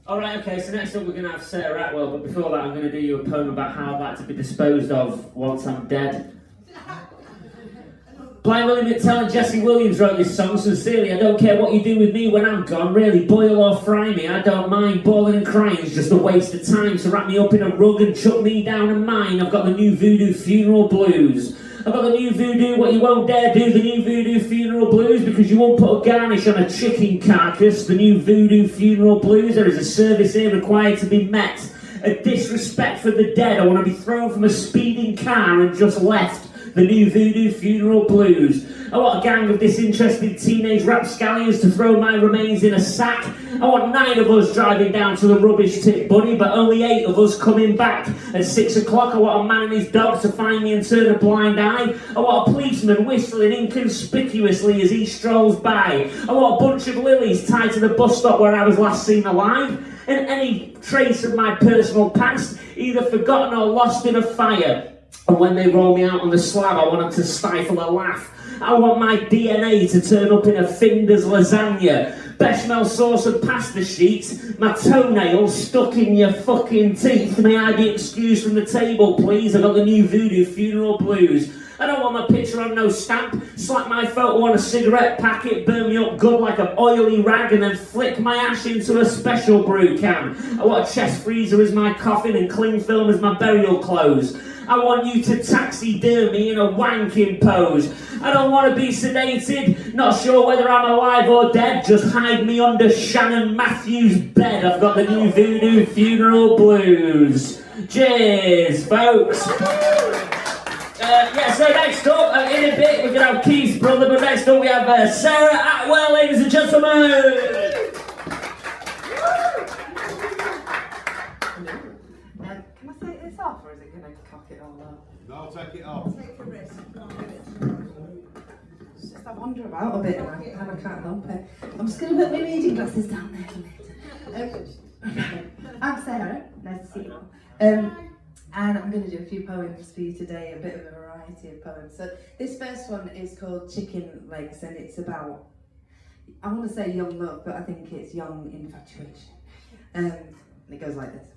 Alright, okay, so next up we're going to have Sarah Atwell, but before that I'm going to do you a poem about how I'd like to be disposed of once I'm dead. Blind Willie McTell and Jesse Williams wrote this song. Sincerely, I don't care what you do with me when I'm gone. Really, boil or fry me, I don't mind. Bawling and crying is just a waste of time. So wrap me up in a rug and chuck me down in mine. I've got the new Voodoo Funeral Blues. I've got the new Voodoo, what you won't dare do, the new Voodoo Funeral Blues, because you won't put a garnish on a chicken carcass. The new Voodoo Funeral Blues, there is a service here required to be met. A disrespect for the dead, I want to be thrown from a speeding car and just left. The new Voodoo Funeral Blues. I want a gang of disinterested teenage rapscallions to throw my remains in a sack. I want 9 of us driving down to the rubbish tip, buddy, but only 8 of us coming back. At 6 o'clock, I want a man and his dog to find me and turn a blind eye. I want a policeman whistling inconspicuously as he strolls by. I want a bunch of lilies tied to the bus stop where I was last seen alive. And any trace of my personal past, either forgotten or lost in a fire. And when they roll me out on the slab, I want them to stifle a laugh. I want my DNA to turn up in a Finder's lasagna. Bechamel sauce and pasta sheets. My toenails stuck in your fucking teeth. May I be excused from the table, please? I got the new Voodoo Funeral Blues. I don't want my picture on no stamp. Slap my photo on a cigarette packet, burn me up good like an oily rag, and then flick my ash into a special brew can. I want a chest freezer as my coffin and cling film as my burial clothes. I want you to taxiderm me in a wanking pose. I don't want to be sedated, not sure whether I'm alive or dead. Just hide me under Shannon Matthews' bed. I've got the new Voodoo Funeral Blues. Cheers, folks. So next up, in a bit, we're going to have Keith's brother, but next up we have Sarah Atwell, ladies and gentlemen. Can I take this off, or is it going to cock it all up? No, take it off. Take a risk. It's just I wander about a bit and I can't help it. I'm just going to put my reading glasses down there for later. I'm Sarah, nice to see you all. And I'm going to do a few poems for you today, a bit of a variety of poems. So this first one is called Chicken Legs, and it's about, I want to say young love, but I think it's young infatuation. And it goes like this.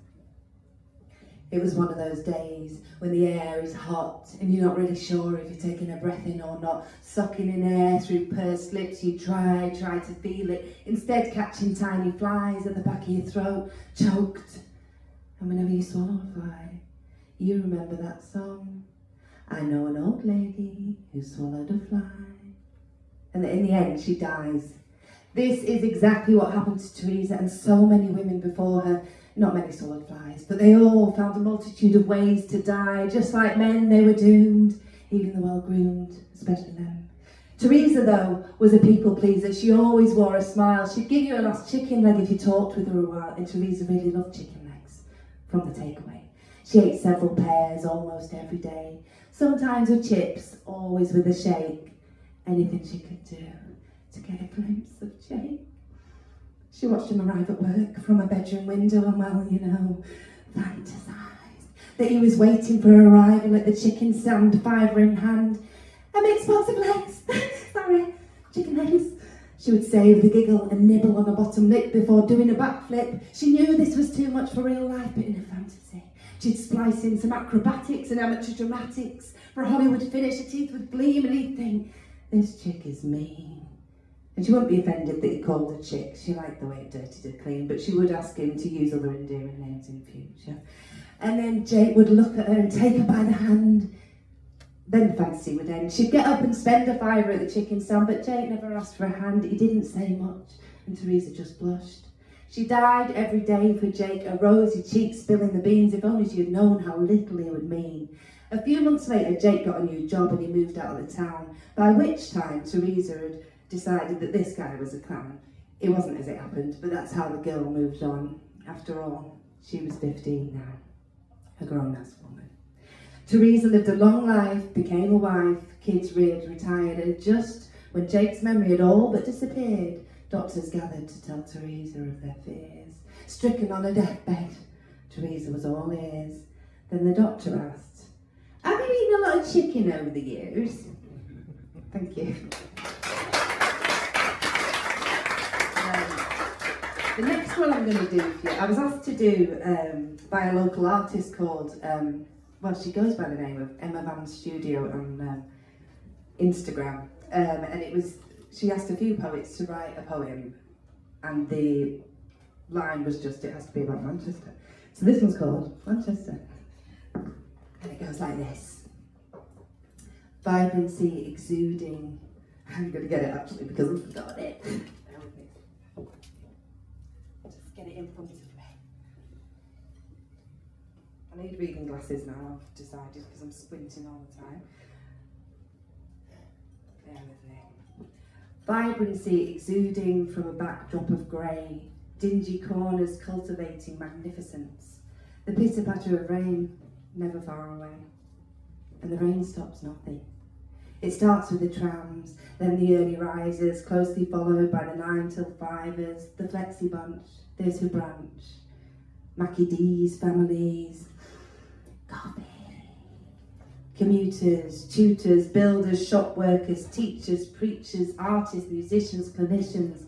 It was one of those days when the air is hot and you're not really sure if you're taking a breath in or not. Sucking in air through pursed lips, you try to feel it. Instead catching tiny flies at the back of your throat, choked. And whenever you swallow a fly, you remember that song. I know an old lady who swallowed a fly. And in the end, she dies. This is exactly what happened to Teresa and so many women before her. Not many swallowed flies, but they all found a multitude of ways to die. Just like men, they were doomed, even the well-groomed, especially them. Teresa, though, was a people pleaser. She always wore a smile. She'd give you a last chicken leg if you talked with her a while, and Teresa really loved chicken legs from the takeaway. She ate several pairs almost every day, sometimes with chips, always with a shake. Anything she could do to get a glimpse of Jake. She watched him arrive at work from a bedroom window and, well, you know, fantasised that he was waiting for her arrival at the chicken stand, fiver in hand. A mixed box of legs. Sorry, chicken legs. She would say with a giggle and nibble on a bottom lip before doing a backflip. She knew this was too much for real life, but in a fantasy, she'd splice in some acrobatics and amateur dramatics for a Hollywood finish. Her teeth would gleam and he'd think, this chick is mean. And she wouldn't be offended that he called her chick. She liked the way it dirtied her clean, but she would ask him to use other endearing names in future. And then Jake would look at her and take her by the hand. Then the fantasy would end. She'd get up and spend a fiver at the chicken stand, but Jake never asked for a hand. He didn't say much, and Teresa just blushed. She died every day for Jake, a rosy cheek spilling the beans. If only she had known how little he would mean. A few months later, Jake got a new job and he moved out of the town, by which time Teresa had decided that this guy was a clown. It wasn't as it happened, but that's how the girl moved on. After all, she was 15 now, a grown-ass woman. Teresa lived a long life, became a wife, kids reared, retired, and just when Jake's memory had all but disappeared, doctors gathered to tell Teresa of their fears. Stricken on a deathbed, Teresa was all ears. Then the doctor asked, have you eaten a lot of chicken over the years? Thank you. The next one I'm going to do for you, I was asked to do by a local artist called, well, she goes by the name of Emma Van Studio on Instagram, and it was, she asked a few poets to write a poem, and the line was just, it has to be about Manchester. So this one's called Manchester, and it goes like this. Vibrancy exuding, I'm going to get it actually because I've forgotten it. Bear with me. Just get it in front of me. I need reading glasses now, I've decided, because I'm squinting all the time. Bear with me. Vibrancy exuding from a backdrop of grey, dingy corners cultivating magnificence. The pitter-patter of rain, never far away. And the rain stops nothing. It starts with the trams, then the early risers, closely followed by the 9 till 5ers, the flexi bunch, those who branch, Mackie D's, families, coffee, commuters, tutors, builders, shop workers, teachers, preachers, artists, musicians, clinicians,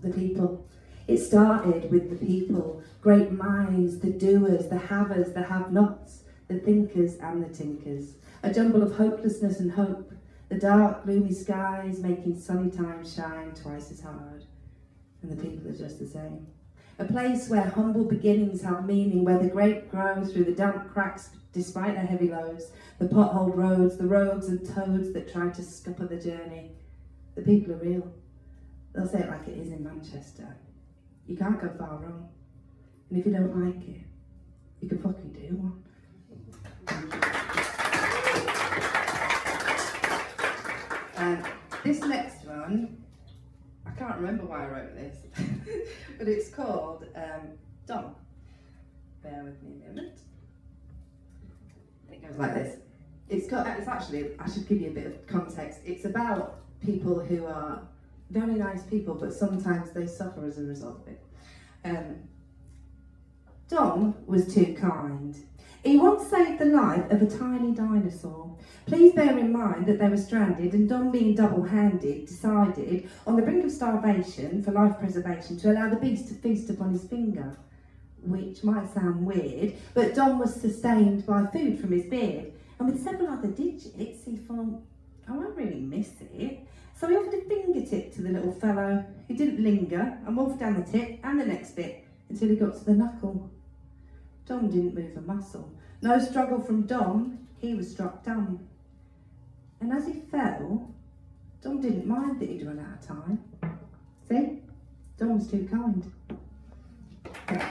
the people. It started with the people, great minds, the doers, the havers, the have-nots, the thinkers and the tinkers. A jumble of hopelessness and hope, the dark, gloomy skies making sunny times shine twice as hard. And the people are just the same. A place where humble beginnings have meaning, where the grape grows through the damp cracks despite their heavy loads, the potholed roads, the rogues and toads that try to scupper the journey. The people are real. They'll say it like it is in Manchester. You can't go far wrong. And if you don't like it, you can fucking do one. This next one, I can't remember why I wrote this, but it's called Dom. Bear with me a minute. It goes like this. It's actually, I should give you a bit of context. It's about people who are very nice people, but sometimes they suffer as a result of it. Dom was too kind. He once saved the life of a tiny dinosaur. Please bear in mind that they were stranded, and Dom, being double-handed, decided, on the brink of starvation for life preservation, to allow the beast to feast upon his finger. Which might sound weird, but Dom was sustained by food from his beard, and with several other digits, he thought, I won't really miss it. So he offered a fingertip to the little fellow, who didn't linger, and wolfed down the tip and the next bit until he got to the knuckle. Dom didn't move a muscle. No struggle from Dom, he was struck dumb. And as he fell, Dom didn't mind that he'd run out of time. See? Dom was too kind. Okay.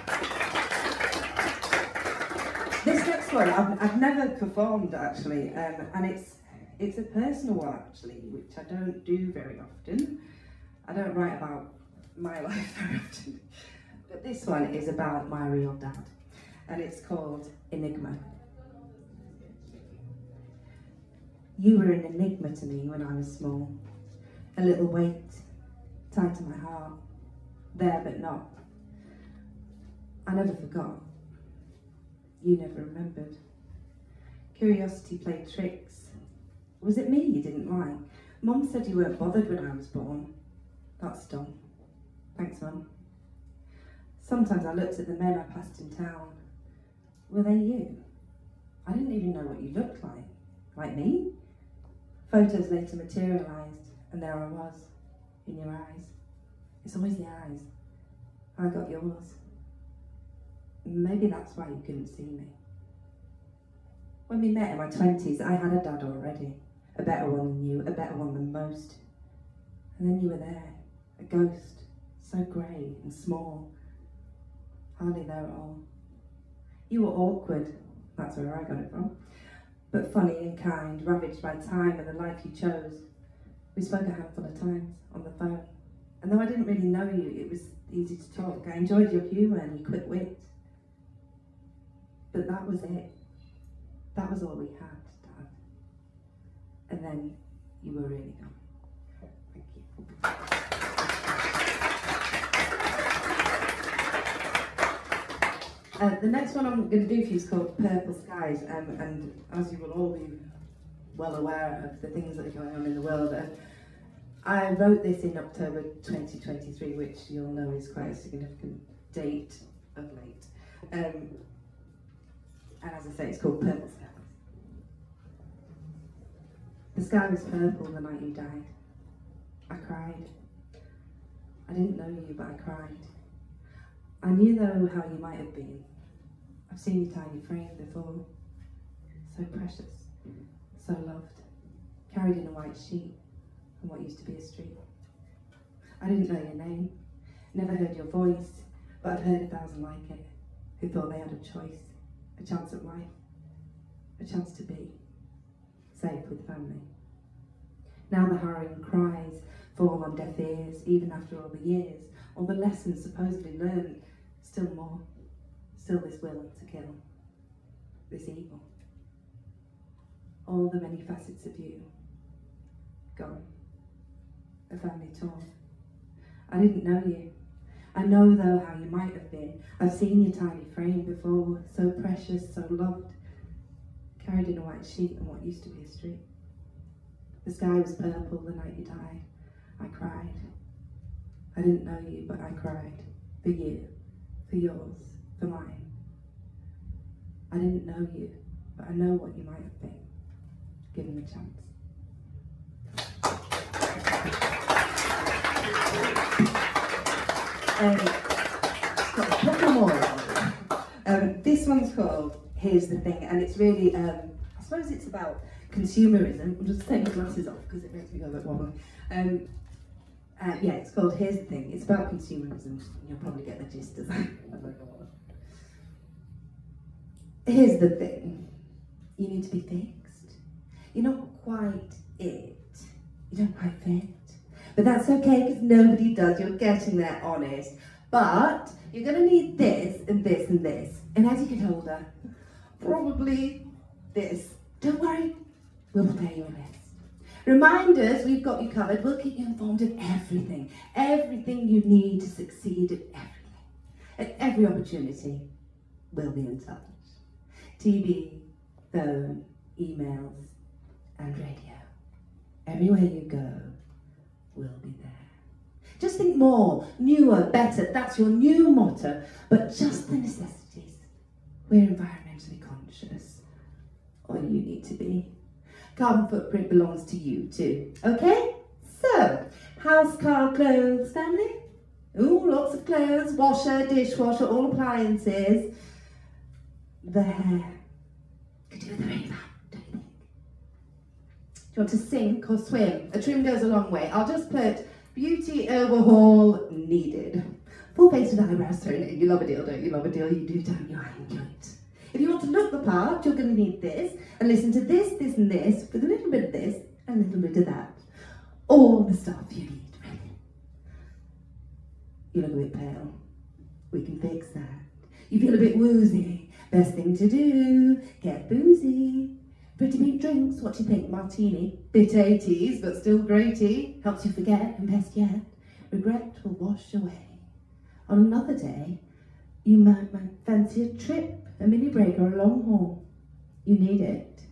This next one, I've never performed actually, and it's a personal one actually, which I don't do very often. I don't write about my life very often. But this one is about my real dad, and it's called Enigma. You were an enigma to me when I was small. A little weight tied to my heart, there but not. I never forgot. You never remembered. Curiosity played tricks. Was it me you didn't like? Mum said you weren't bothered when I was born. That's dumb. Thanks, Mum. Sometimes I looked at the men I passed in town. Were they you? I didn't even know what you looked like. Like me? Photos later materialised, and there I was, in your eyes. It's always the eyes. I got yours. Maybe that's why you couldn't see me. When we met in my 20s, I had a dad already. A better one than you, a better one than most. And then you were there, a ghost, so grey and small. Hardly there at all. You were awkward, that's where I got it from. But funny and kind, ravaged by time and the life you chose. We spoke a handful of times on the phone. And though I didn't really know you, it was easy to talk. I enjoyed your humour and your quick wit. But that was it. That was all we had, Dad. And then you were really gone. Thank you. The next one I'm going to do for you is called Purple Skies, and as you will all be well aware of the things that are going on in the world, I wrote this in October 2023, which you'll know is quite a significant date of late. And as I say, it's called Purple Skies. The sky was purple the night you died. I cried. I didn't know you, but I cried. I knew though how you might have been. I've seen your tiny frame before. So precious, so loved, carried in a white sheet on what used to be a street. I didn't know your name, never heard your voice, but I've heard 1,000 like it, who thought they had a choice, a chance at life, a chance to be safe with family. Now the harrowing cries fall on deaf ears, even after all the years, all the lessons supposedly learned, still more, still this will to kill, this evil. All the many facets of you, gone, a family torn. I didn't know you. I know though how you might have been. I've seen your tiny frame before, so precious, so loved, carried in a white sheet on what used to be a street. The sky was purple the night you died. I cried. I didn't know you, but I cried. For you, for yours, for mine. I didn't know you, but I know what you might have been. Give him a chance. It's got a couple more. This one's called Here's the Thing, and it's really, I suppose it's about consumerism. I'll just take my glasses off because it makes me go a bit wobbly. Yeah, it's called Here's the Thing. It's about consumerism. You'll probably get the gist of that as I go on. Here's the thing. You need to be fixed. You're not quite it. You don't quite fit. But that's okay because nobody does. You're getting there, honest. But you're going to need this and this and this. And as you get older, probably this. Don't worry, we'll prepare you a list. Remind us we've got you covered. We'll keep you informed of everything. Everything you need to succeed at everything. At every opportunity, we'll be in touch. TV, phone, emails, and radio. Everywhere you go, we'll be there. Just think more, newer, better. That's your new motto. But just the necessities. We're environmentally conscious. Or you need to be. Carbon footprint belongs to you too. Okay? So, house, car, clothes, family? Ooh, lots of clothes, washer, dishwasher, all appliances. The hair. Could do with a rainbow, don't you think? Do you want to sink or swim? A trim goes a long way. I'll just put beauty overhaul needed. Full face and eyebrows thrown in. You love a deal, don't you? Love a deal, you do, don't you? I enjoy it. If you want to look the part, you're going to need this, and listen to this, this and this, with a little bit of this, and a little bit of that. All the stuff you need, really. You look a bit pale. We can fix that. You feel a bit woozy. Best thing to do, get boozy. Pretty pink drinks, what do you think? Martini. Bit 80s, but still greaty. Helps you forget, and best yet, regret will wash away. On another day, you might fancy a trip, a mini break or a long haul. You need it.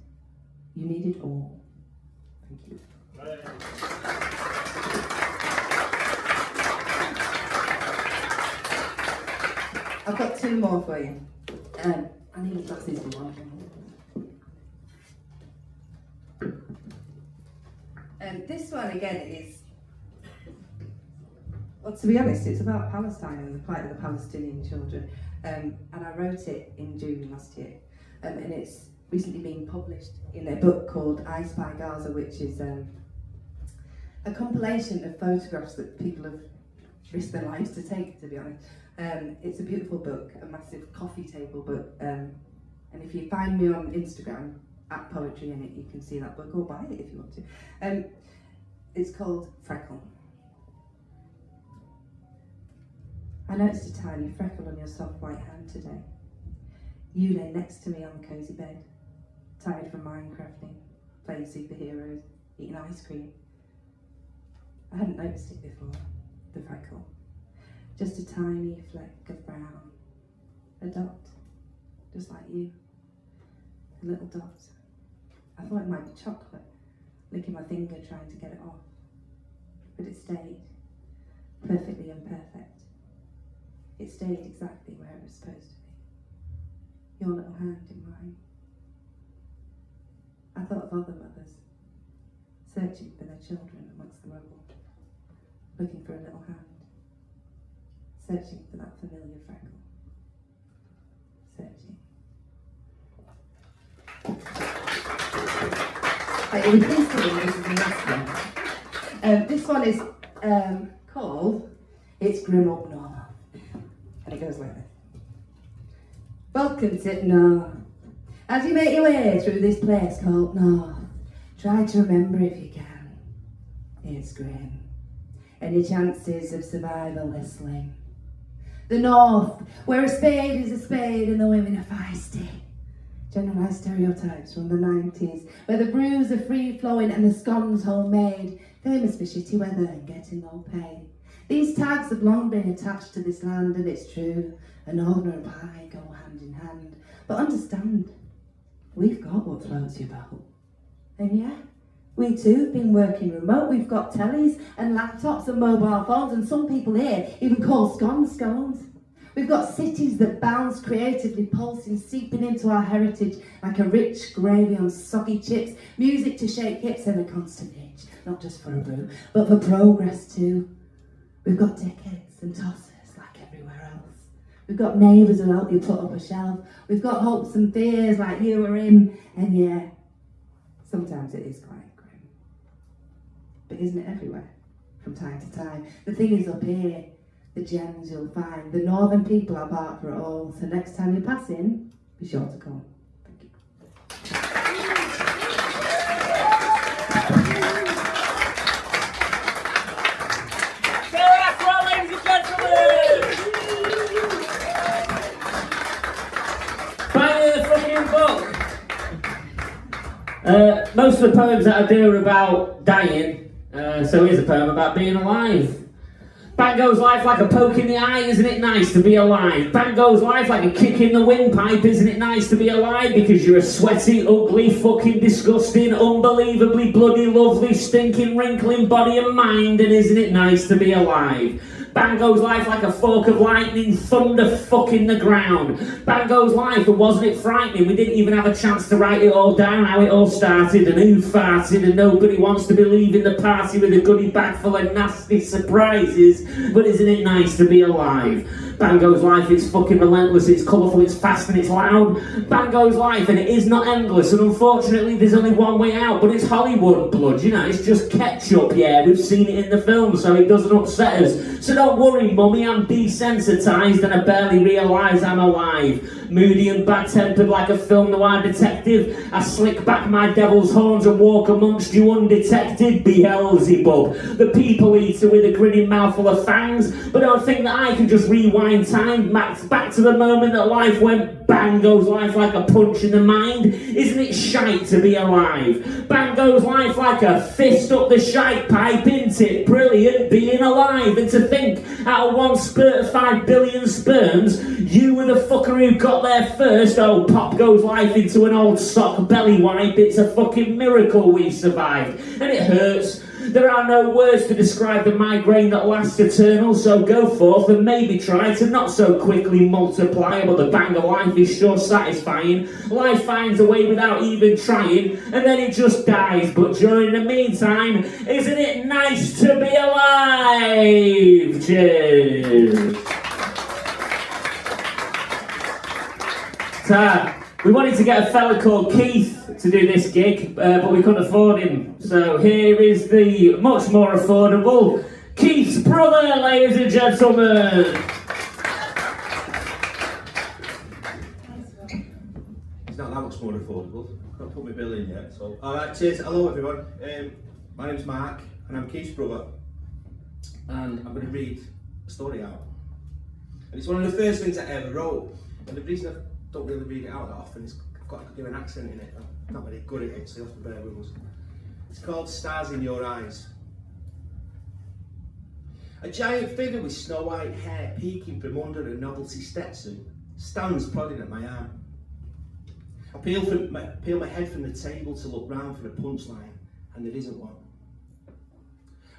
You need it all. Thank you. I've got two more for you. I need my glasses for one. This one again is, well, to be honest, it's about Palestine and the plight of the Palestinian children. And I wrote it in June last year. And it's recently been published in a book called I Spy Gaza, which is a compilation of photographs that people have risked their lives to take, to be honest. It's a beautiful book, a massive coffee table book. And if you find me on Instagram, at Poetry in it, you can see that book, or buy it if you want to. It's called Freckle. I noticed a tiny freckle on your soft white hand today. You lay next to me on the cosy bed, tired from Minecrafting, playing superheroes, eating ice cream. I hadn't noticed it before, the freckle. Just a tiny fleck of brown. A dot, just like you. A little dot. I thought it might be chocolate, licking my finger trying to get it off. but it stayed, perfectly imperfect. It stayed exactly where it was supposed to be. Your little hand in mine. I thought of other mothers, searching for their children amongst the rubble, looking for a little hand, searching for that familiar freckle. Searching. You'll be pleased to know this is the last one. This one is called It's Grim Up North. And it goes like this. Welcome to North. As you make your way through this place called North, try to remember if you can. It's grim. And your chances of survival are slim. The North, where a spade is a spade and the women are feisty. Generalised stereotypes from the 90s, where the brews are free-flowing and the scones homemade, famous for shitty weather and getting low pay. These tags have long been attached to this land, and it's true, a northerner and pie go hand in hand. But understand, we've got what floats your boat. And yeah, we too have been working remote. We've got tellies and laptops and mobile phones, and some people here even call scones scones. We've got cities that bounce, creatively pulsing, seeping into our heritage like a rich gravy on soggy chips, music to shake hips and a constant itch, not just for a brew, but for progress too. We've got decades and tossers like everywhere else. We've got neighbours who'll help you put up a shelf. We've got hopes and fears like you were in, and yeah, sometimes it is quite grim. But isn't it everywhere, from time to time? The thing is up here, the gems you'll find. The northern people are part for it all. So next time you pass in, be sure to come. Thank you. Atwell, ladies and gentlemen! Buy the fucking book. Most of the poems that I do are about dying. So here's a poem about being alive. Bang goes life like a poke in the eye, isn't it nice to be alive? Bang goes life like a kick in the windpipe, isn't it nice to be alive? Because you're a sweaty, ugly, fucking disgusting, unbelievably bloody, lovely, stinking, wrinkling body and mind, and isn't it nice to be alive? Bang goes life like a fork of lightning, thunder fucking the ground. Bang goes life, and wasn't it frightening? We didn't even have a chance to write it all down, how it all started, and who farted, and nobody wants to be leaving the party with a goodie bag full of nasty surprises. But isn't it nice to be alive? Bang goes life, it's fucking relentless, it's colourful, it's fast and it's loud. Bang goes life, and it is not endless, and unfortunately there's only one way out, but it's Hollywood blood, you know, it's just ketchup, yeah, we've seen it in the film, so it doesn't upset us. So don't worry, mummy, I'm desensitised and I barely realise I'm alive. Moody and bad-tempered like a film noir detective, I slick back my devil's horns and walk amongst you undetected. Beelzebub, the people eater with a grinning mouthful of fangs, but don't think that I can just rewind time back to the moment that life went bang goes life like a punch in the mind. Isn't it shite to be alive? Bang goes life like a fist up the shite pipe, isn't it brilliant being alive? And to think, out of one spurt of 5 billion sperms, you were the fucker who got there first. Oh, pop goes life into an old sock belly wipe. It's a fucking miracle we survived. And it hurts. There are no words to describe the migraine that lasts eternal, so go forth and maybe try to not so quickly multiply, but the bang of life is sure satisfying. Life finds a way without even trying, and then it just dies. But during the meantime, isn't it nice to be alive? Cheers. So, we wanted to get a fella called Keith to do this gig, but we couldn't afford him. So here is the much more affordable Keith's brother, ladies and gentlemen. It's not that much more affordable. Can't put my bill in yet. So, alright, cheers. Hello everyone. My name's Mark, and I'm Keith's brother. And I'm going to read a story out. And it's one of the first things I ever wrote. And the reason I don't really read it out that often is I've got to do an accent in it. I'm not very good at it, so you have to bear with us. It's called Stars in Your Eyes. A giant figure with snow white hair peeking from under a novelty Stetson stands prodding at my arm. I peel my head from the table to look round for a punchline, and there isn't one.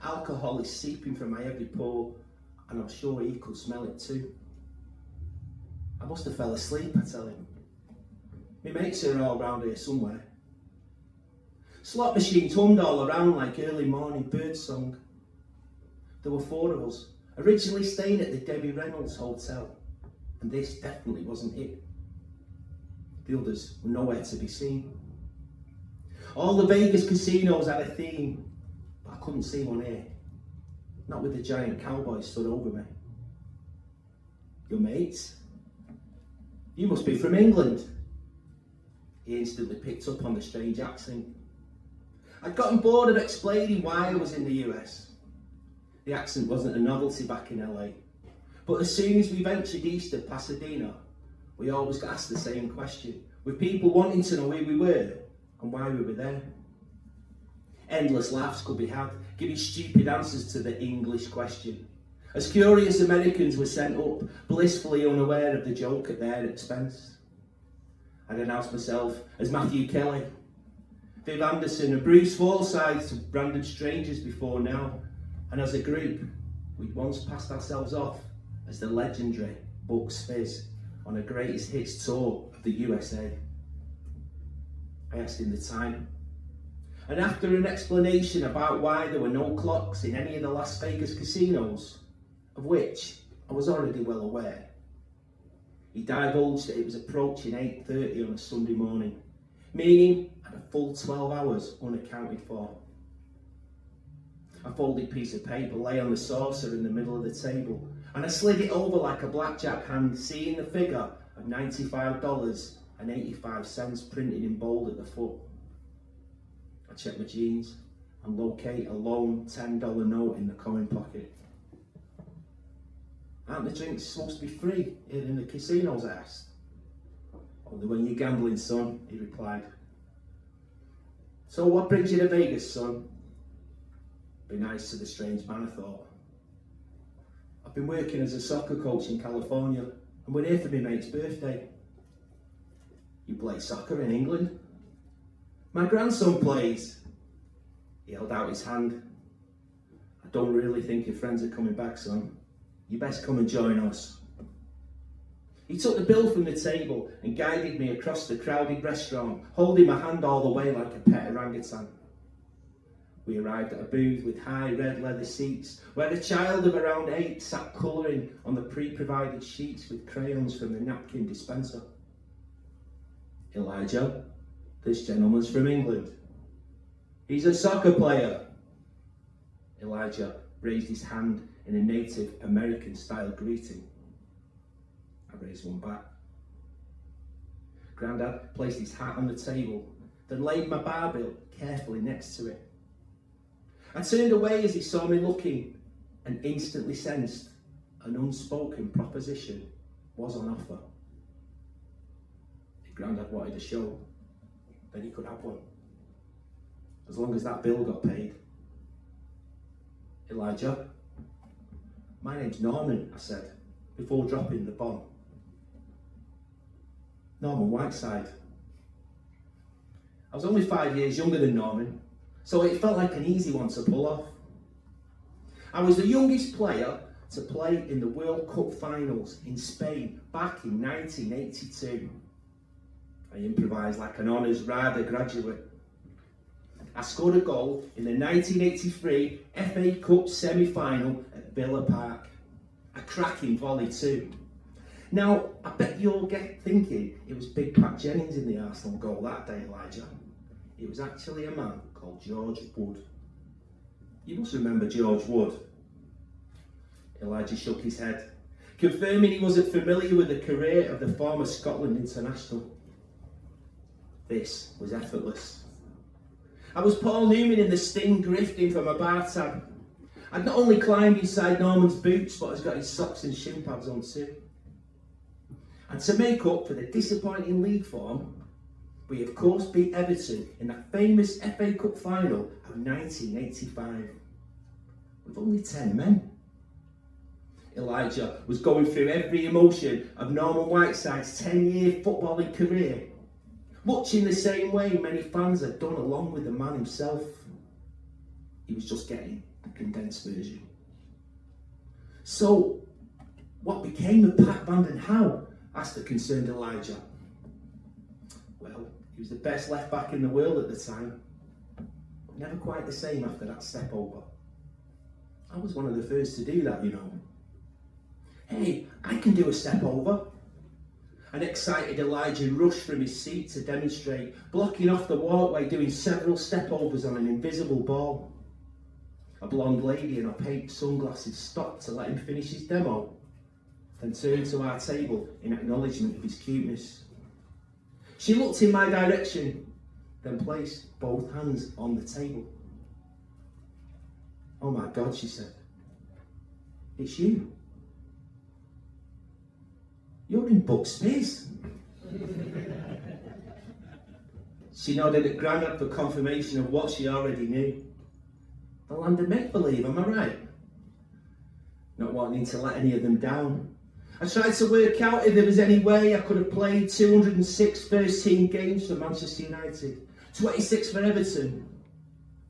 Alcohol is seeping from my every pore, and I'm sure he could smell it too. I must have fell asleep, I tell him. My mates are all round here somewhere. Slot machines hummed all around like early morning birdsong. There were 4 of us, originally staying at the Debbie Reynolds Hotel, and this definitely wasn't it. The others were nowhere to be seen. All the Vegas casinos had a theme, but I couldn't see one here. Not with the giant cowboy stood over me. Your mates? You must be from England. He instantly picked up on the strange accent. I'd gotten bored of explaining why I was in the US. The accent wasn't a novelty back in LA. But as soon as we ventured east of Pasadena, we always got asked the same question, with people wanting to know who we were and why we were there. Endless laughs could be had, giving stupid answers to the English question, as curious Americans were sent up, blissfully unaware of the joke at their expense. I'd announced myself as Matthew Kelly, Viv Anderson and Bruce Forsyth to random strangers before now, and as a group, we'd once passed ourselves off as the legendary Bucks Fizz on a greatest hits tour of the USA. I asked him the time, and after an explanation about why there were no clocks in any of the Las Vegas casinos, of which I was already well aware, he divulged that it was approaching 8:30 on a Sunday morning, meaning I had a full 12 hours unaccounted for. A folded piece of paper lay on the saucer in the middle of the table, and I slid it over like a blackjack hand, seeing the figure of $95.85 printed in bold at the foot. I check my jeans and locate a lone $10 note in the coin pocket. Aren't the drinks supposed to be free here in the casinos, I asked. Only when you're gambling, son, he replied. So what brings you to Vegas, son? Be nice to the strange man, I thought. I've been working as a soccer coach in California, and we're here for my mate's birthday. You play soccer in England? My grandson plays. He held out his hand. I don't really think your friends are coming back, son. You best come and join us. He took the bill from the table and guided me across the crowded restaurant, holding my hand all the way like a pet orangutan. We arrived at a booth with high red leather seats, where a child of around 8 sat colouring on the pre-provided sheets with crayons from the napkin dispenser. Elijah, this gentleman's from England. He's a soccer player. Elijah raised his hand in a Native American style greeting. I raised one back. Grandad placed his hat on the table, then laid my bar bill carefully next to it. I turned away as he saw me looking and instantly sensed an unspoken proposition was on offer. If Grandad wanted a show, then he could have one, as long as that bill got paid. Elijah, my name's Norman, I said, before dropping the bomb. Norman Whiteside. I was only 5 years younger than Norman, so it felt like an easy one to pull off. I was the youngest player to play in the World Cup finals in Spain back in 1982. I improvised like an honours RADA graduate. I scored a goal in the 1983 FA Cup semi-final at Villa Park. A cracking volley too. Now, I bet you'll get thinking it was Big Pat Jennings in the Arsenal goal that day, Elijah. It was actually a man called George Wood. You must remember George Wood. Elijah shook his head, confirming he wasn't familiar with the career of the former Scotland international. This was effortless. I was Paul Newman in the Sting grifting from a bar tab. I'd not only climbed inside Norman's boots, but I'd got his socks and shin pads on too. And to make up for the disappointing league form, we of course beat Everton in that famous FA Cup final of 1985. With only 10 men. Elijah was going through every emotion of Norman Whiteside's 10-year footballing career, much in the same way many fans had done along with the man himself. He was just getting the condensed version. So, what became of Pat Vanden Houwe? Asked the concerned Elijah. Well, he was the best left back in the world at the time, but never quite the same after that step over. I was one of the first to do that, you know. Hey, I can do a step over. An excited Elijah rushed from his seat to demonstrate, blocking off the walkway, doing several step overs on an invisible ball. A blonde lady in opaque sunglasses stopped to let him finish his demo, then turned to our table in acknowledgement of his cuteness. She looked in my direction, then placed both hands on the table. Oh my God, she said. It's you. You're in Bucks Fizz. She nodded at Grandad for confirmation of what she already knew. The land of make-believe, am I right? Not wanting to let any of them down. I tried to work out if there was any way I could have played 206 first-team games for Manchester United, 26 for Everton,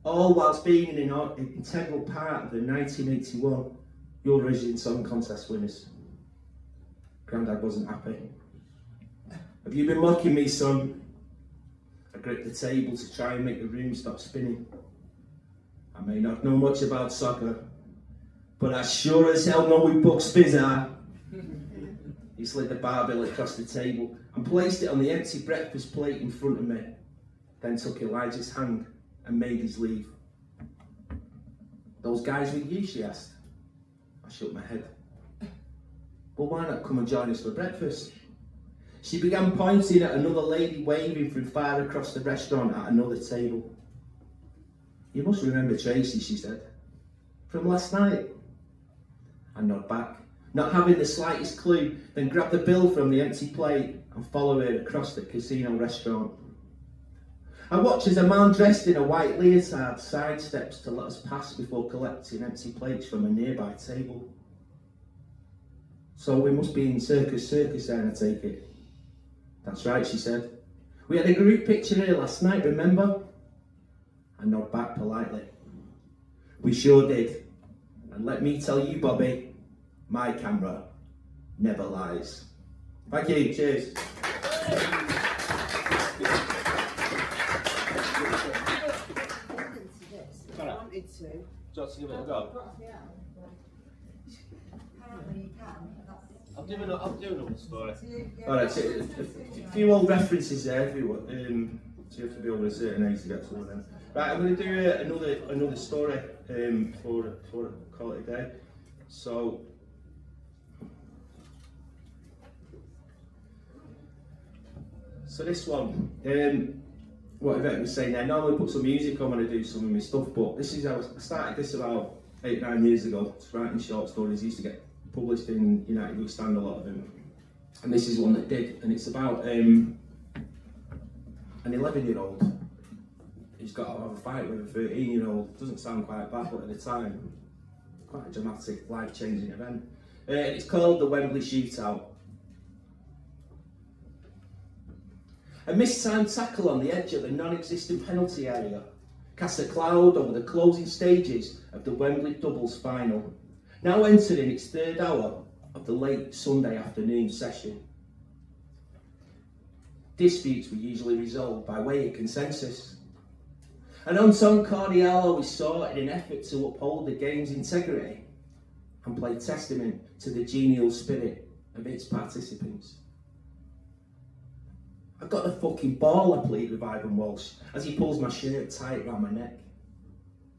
all whilst being an integral part of the 1981 Eurovision Song Contest winners. Grandad wasn't happy. Have you been mocking me, son? I gripped the table to try and make the room stop spinning. I may not know much about soccer, but I sure as hell know who Bucks Fizz are. He slid the barbell across the table and placed it on the empty breakfast plate in front of me, then took Elijah's hand and made his leave. Those guys with you, she asked. I shook my head. Well, why not come and join us for breakfast? She began pointing at another lady waving from far across the restaurant at another table. You must remember Tracy, she said. From last night? I nod back, not having the slightest clue, then grab the bill from the empty plate and follow her across the casino restaurant. I watch as a man dressed in a white leotard sidesteps to let us pass before collecting empty plates from a nearby table. So we must be in Circus then, I take it. That's right, she said. We had a group picture here last night, remember? I nod back politely. We sure did. And let me tell you, Bobby, my camera never lies. Thank you, cheers. Do you want to give it a go? I'll do another story. Alright, so a few old references there, if you want. So you have to be over a certain age to get some of them. Right, I'm going to do another story for call it a day. So this one, what Yvette was saying there, normally put some music on when I do some of my stuff, but this is how I started this about 8-9 years ago, just writing short stories. I used to get published in United We Stand, a lot of them, and this is one that did, and it's about an 11-year-old who's got to have a fight with a 13-year-old. Doesn't sound quite bad, but at the time, quite a dramatic, life-changing event. It's called the Wembley Shootout. A mistimed tackle on the edge of the non-existent penalty area cast a cloud over the closing stages of the Wembley doubles final, now entering its third hour of the late Sunday afternoon session. Disputes were usually resolved by way of consensus. An entente cordiale was sought in an effort to uphold the game's integrity and play testament to the genial spirit of its participants. I've got the fucking ball, I plead with Ivan Walsh as he pulls my shirt tight round my neck.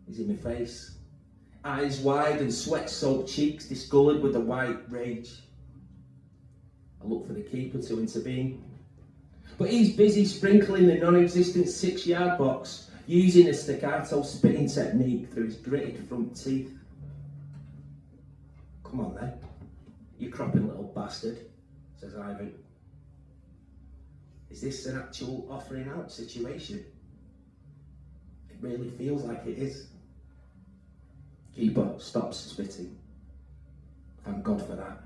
He's in my face, eyes wide and sweat-soaked cheeks discoloured with the white rage. I look for the keeper to intervene, but he's busy sprinkling the non-existent 6-yard box using a staccato spitting technique through his gritted front teeth. Come on then, you cropping little bastard, says Ivan. Is this an actual offering out situation? It really feels like it is. Keeper stops spitting. Thank God for that.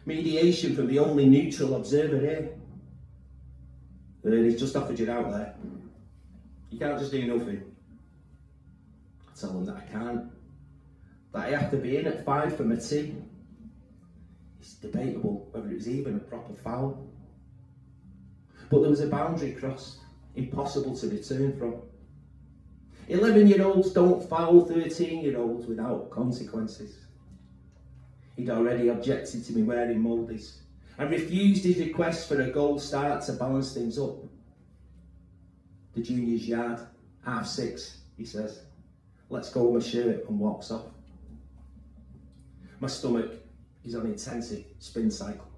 Mediation from the only neutral observer here. He's just offered you out there. You can't just do nothing. I tell them that I can't. that I have to be in at 5 for my tea. It's debatable whether it was even a proper foul. But there was a boundary crossed, impossible to return from. 11-year-olds don't foul 13-year-olds without consequences. He'd already objected to me wearing mouldies and refused his request for a goal start to balance things up. The juniors' yard, 6:30, he says. Let's go with my shirt, and walks off. My stomach is on intensive spin cycle.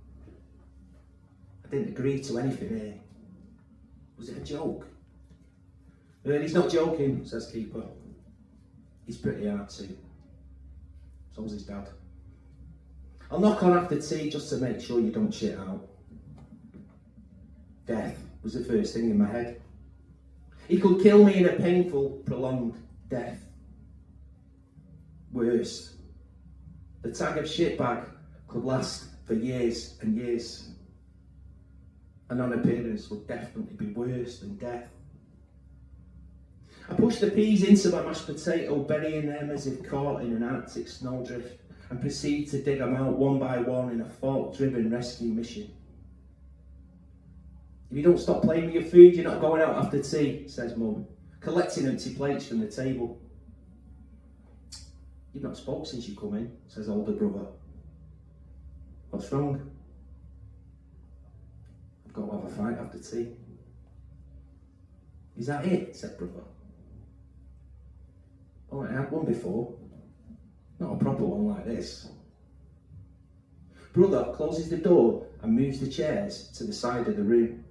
I didn't agree to anything here. Was it a joke? He's not joking, says keeper. He's pretty hard too. So's his dad. I'll knock on after tea just to make sure you don't shit out. Death was the first thing in my head. He could kill me in a painful, prolonged death. Worse, the tag of shitbag could last for years and years. A non-appearance would definitely be worse than death. I pushed the peas into my mashed potato, burying them as if caught in an Arctic snowdrift, and proceed to dig them out one by one in a fork-driven rescue mission. If you don't stop playing with your food, you're not going out after tea, says Mum, collecting empty plates from the table. You've not spoke since you come in, says older brother. What's wrong? I've got to have a fight after tea. Is that it? Said brother. Oh, I had one before. Not a proper one like this. Brother closes the door and moves the chairs to the side of the room.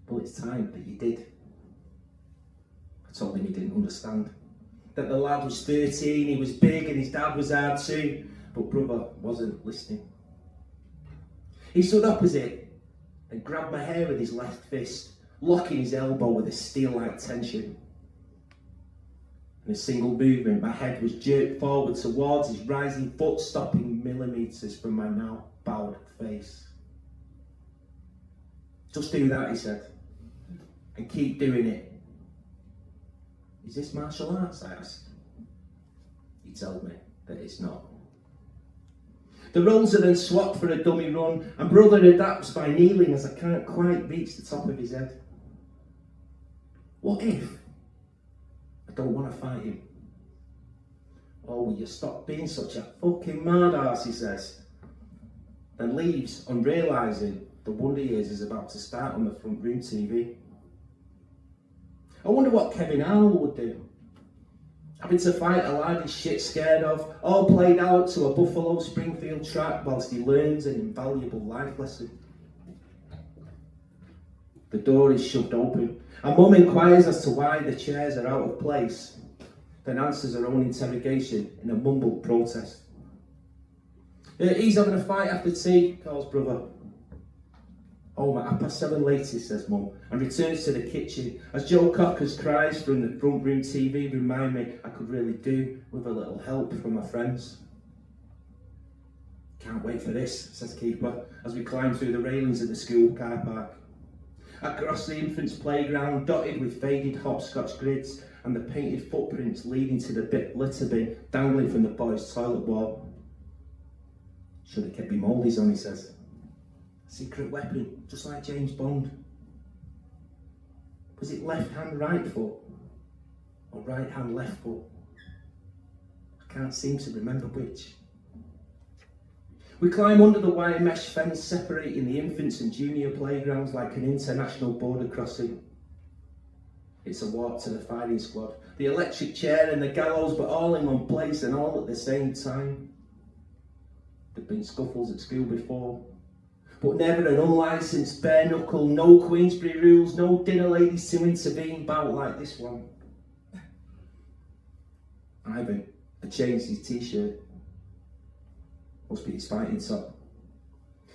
Well, it's time that you did. I told him he didn't understand. That the lad was 13, he was big and his dad was hard too, but brother wasn't listening. He stood opposite and grabbed my hair with his left fist, locking his elbow with a steel-like tension. In a single movement, my head was jerked forward towards his rising foot, stopping millimetres from my now bowed face. Just do that, he said, and keep doing it. Is this martial arts? I asked. He told me that it's not. The roles are then swapped for a dummy run, and brother adapts by kneeling as I can't quite reach the top of his head. What if I don't want to fight him? Oh, will you stop being such a fucking mad ass, he says, and leaves on realising the Wonder Years is about to start on the front room TV. I wonder what Kevin Arnold would do. Having to fight a lad he's shit scared of, all played out to a Buffalo Springfield track whilst he learns an invaluable life lesson. The door is shoved open, and Mum inquires as to why the chairs are out of place, then answers her own interrogation in a mumbled protest. He's having a fight after tea, calls brother. Oh, my 7:30 latest, says Mum, and returns to the kitchen as Joe Cocker's cries from the front room TV remind me I could really do with a little help from my friends. Can't wait for this, says Keeper, as we climb through the railings of the school car park. Across the infants' playground, dotted with faded hopscotch grids and the painted footprints leading to the litter bin dangling from the boys' toilet wall. Should have kept me mouldies on, he says. Secret weapon, just like James Bond. Was it left hand, right foot? Or right hand, left foot? I can't seem to remember which. We climb under the wire mesh fence separating the infants and junior playgrounds like an international border crossing. It's a walk to the firing squad. The electric chair and the gallows, but all in one place and all at the same time. There've been scuffles at school before, but never an unlicensed bare knuckle, no Queensberry rules, no dinner ladies to intervene bout like this one. Ivan had changed his t-shirt. Must be his fighting top.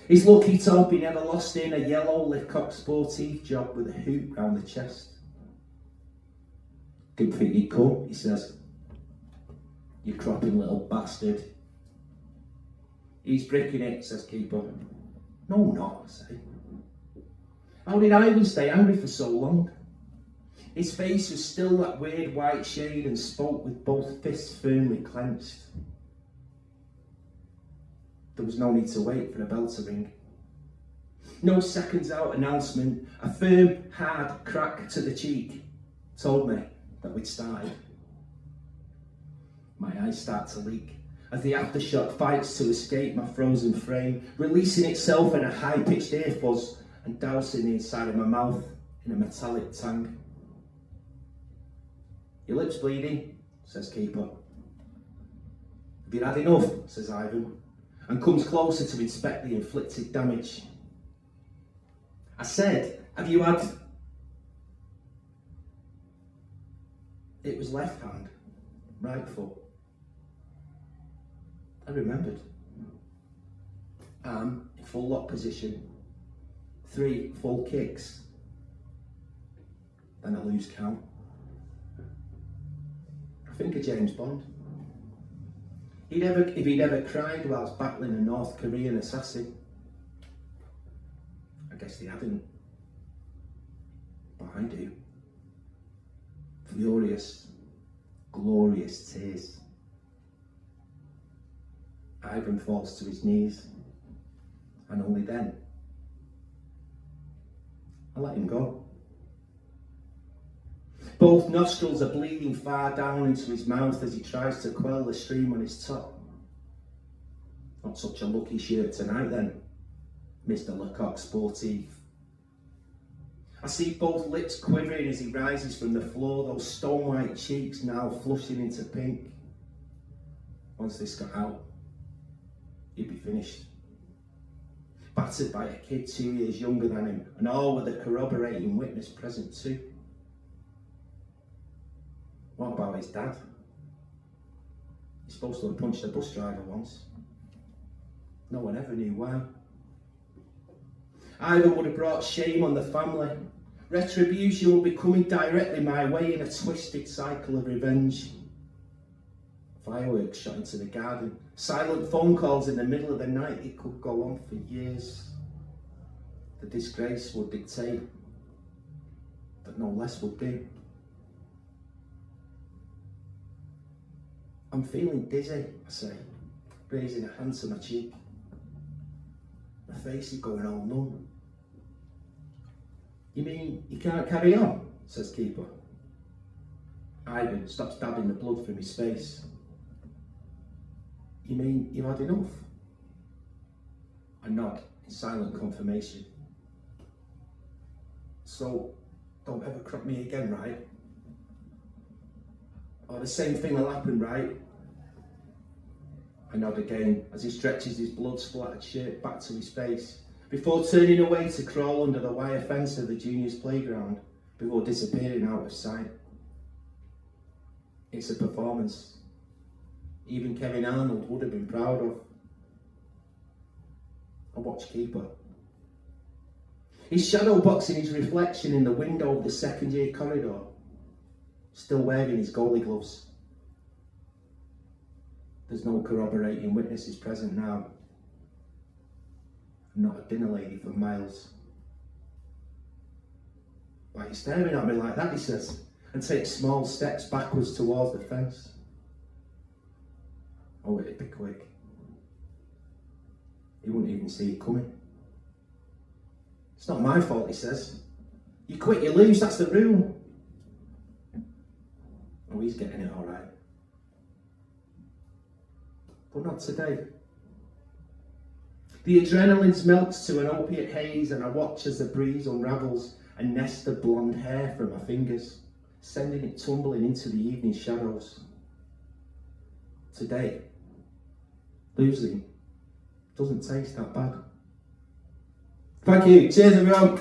His lucky top he never lost in, a yellow Licock sportive job with a hoop round the chest. Didn't think he'd come, he says. You cropping little bastard. He's bricking it, says Keeper. No, not, I say. How did Ivan stay angry for so long? His face was still that weird white shade and spoke with both fists firmly clenched. There was no need to wait for the bell to ring. No seconds out announcement, a firm, hard crack to the cheek told me that we'd started. My eyes start to leak as the aftershock fights to escape my frozen frame, releasing itself in a high-pitched ear fuzz and dousing the inside of my mouth in a metallic tang. Your lips bleeding, says Keeper. Have you had enough, says Ivan, and comes closer to inspect the inflicted damage. I said, have you had... It was left hand, right foot. I remembered. Arm in full lock position. 3 full kicks. Then I lose count. I think of James Bond. If he'd ever cried whilst battling a North Korean assassin. I guess they hadn't. But I do. Furious, glorious tears. Ivan falls to his knees, and only then I let him go. Both nostrils are bleeding far down into his mouth as he tries to quell the stream on his top. Not such a lucky shirt tonight then, Mr. Lecoq Sportif. I see both lips quivering as he rises from the floor, those stone-white cheeks now flushing into pink. Once this got out, he'd be finished. Battered by a kid 2 years younger than him, and all with a corroborating witness present too. What about his dad? He's supposed to have punched a bus driver once. No one ever knew why. Either would have brought shame on the family. Retribution would be coming directly my way in a twisted cycle of revenge. Fireworks shot into the garden. Silent phone calls in the middle of the night. It could go on for years. The disgrace would dictate that no less would do. I'm feeling dizzy, I say, raising a hand to my cheek. My face is going all numb. You mean you can't carry on? Says Keeper. Ivan stops dabbing the blood from his face. You mean you've had enough? I nod in silent confirmation. So, don't ever crop me again, right? Or the same thing will happen, right? I nod again as he stretches his blood-splattered shirt back to his face, before turning away to crawl under the wire fence of the juniors' playground, before disappearing out of sight. It's a performance even Kevin Arnold would have been proud of. I watch Keeper. He's shadow boxing his reflection in the window of the second-year corridor, still wearing his goalie gloves. There's no corroborating witnesses present now. Not a dinner lady for miles. Why are you staring at me like that, he says, and takes small steps backwards towards the fence. Oh, it'd be quick. He wouldn't even see it coming. It's not my fault, he says. You quit, you lose, that's the rule. Oh, he's getting it all right. But not today. The adrenaline melts to an opiate haze, and I watch as the breeze unravels a nest of blonde hair from my fingers, sending it tumbling into the evening shadows. Today, losing doesn't taste that bad. Thank you. Cheers, everyone.